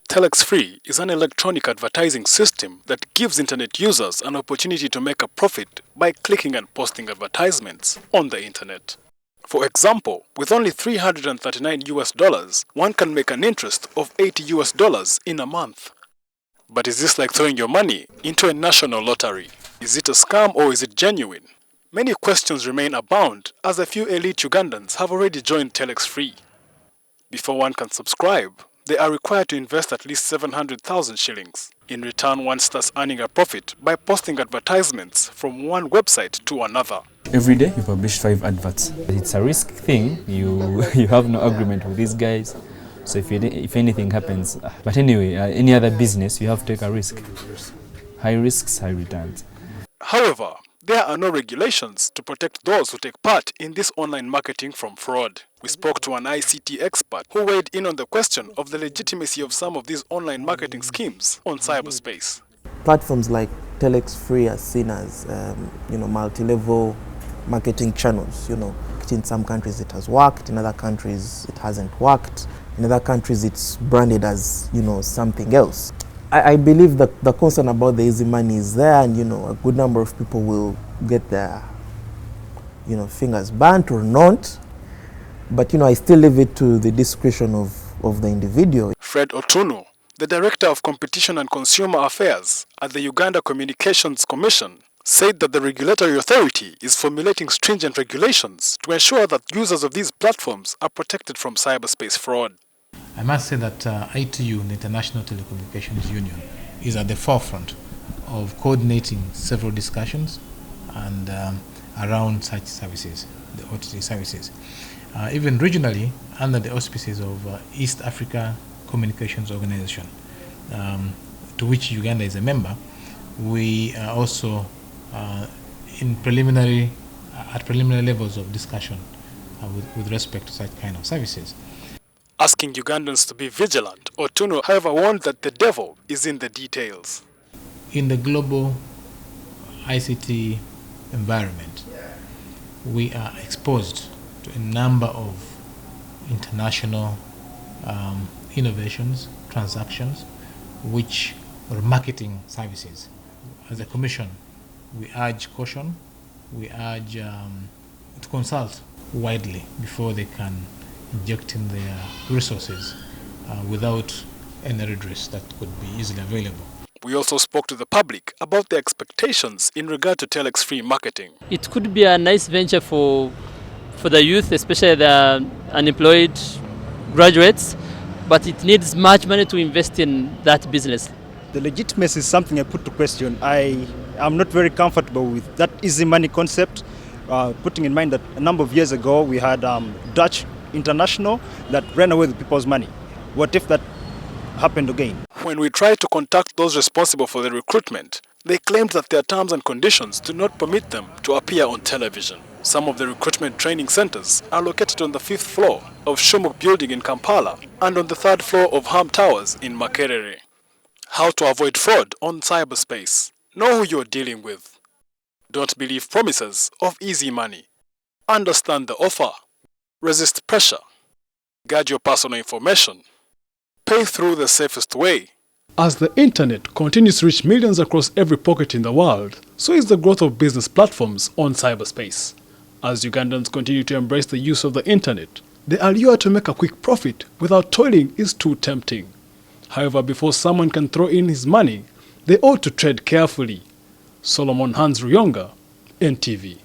Telex Free is an electronic advertising system that gives internet users an opportunity to make a profit by clicking and posting advertisements on the internet. For example, with only $339, one can make an interest of $80 in a month. But is this like throwing your money into a national lottery? Is it a scam or is it genuine? Many questions remain abound as a few elite Ugandans have already joined Telex Free. Before one can subscribe, they are required to invest at least 700,000 shillings. In return, one starts earning a profit by posting advertisements from one website to another. Every day you publish 5 adverts. It's a risk thing. You have no agreement with these guys. So if anything happens, but anyway, any other business, you have to take a risk. High risks, high returns. However, there are no regulations to protect those who take part in this online marketing from fraud. We spoke to an ICT expert who weighed in on the question of the legitimacy of some of these online marketing schemes on cyberspace. Platforms like Telex Free are seen as multi-level marketing channels. In some countries it has worked, in other countries it hasn't worked. In other countries it's branded as something else. I believe that the concern about the easy money is there, and a good number of people will get their fingers burnt or not. But I still leave it to the discretion of the individual. Fred Otuno, the Director of Competition and Consumer Affairs at the Uganda Communications Commission, said that the regulatory authority is formulating stringent regulations to ensure that users of these platforms are protected from cyberspace fraud. I must say that ITU, the International Telecommunications Union, is at the forefront of coordinating several discussions and around such services, the OTT services. Even regionally, under the auspices of East Africa Communications Organization, to which Uganda is a member, we are also at preliminary levels of discussion with respect to such kind of services. Asking Ugandans to be vigilant, Otuno, however, warned that the devil is in the details. In the global ICT environment, we are exposed to a number of international innovations, transactions, which are marketing services. As a commission, we urge caution, we urge to consult widely before they can inject in their resources without any redress that could be easily available. We also spoke to the public about their expectations in regard to Telex Free marketing. It could be a nice venture for the youth, especially the unemployed graduates, but it needs much money to invest in that business. The legitimacy is something I put to question. I am not very comfortable with that easy money concept, putting in mind that a number of years ago we had Dutch International that ran away with people's money. What if that happened again? When we tried to contact those responsible for the recruitment, they claimed that their terms and conditions do not permit them to appear on television. Some of the recruitment training centers are located on the 5th floor of Shumuk Building in Kampala and on the 3rd floor of Ham Towers in Makerere. How to avoid fraud on cyberspace? Know who you're dealing with. Don't believe promises of easy money. Understand the offer. Resist pressure. Guard your personal information. Pay through the safest way. As the internet continues to reach millions across every pocket in the world, so is the growth of business platforms on cyberspace. As Ugandans continue to embrace the use of the internet, the allure to make a quick profit without toiling is too tempting. However, before someone can throw in his money, they ought to tread carefully. Solomon Hans Ruyonga, NTV.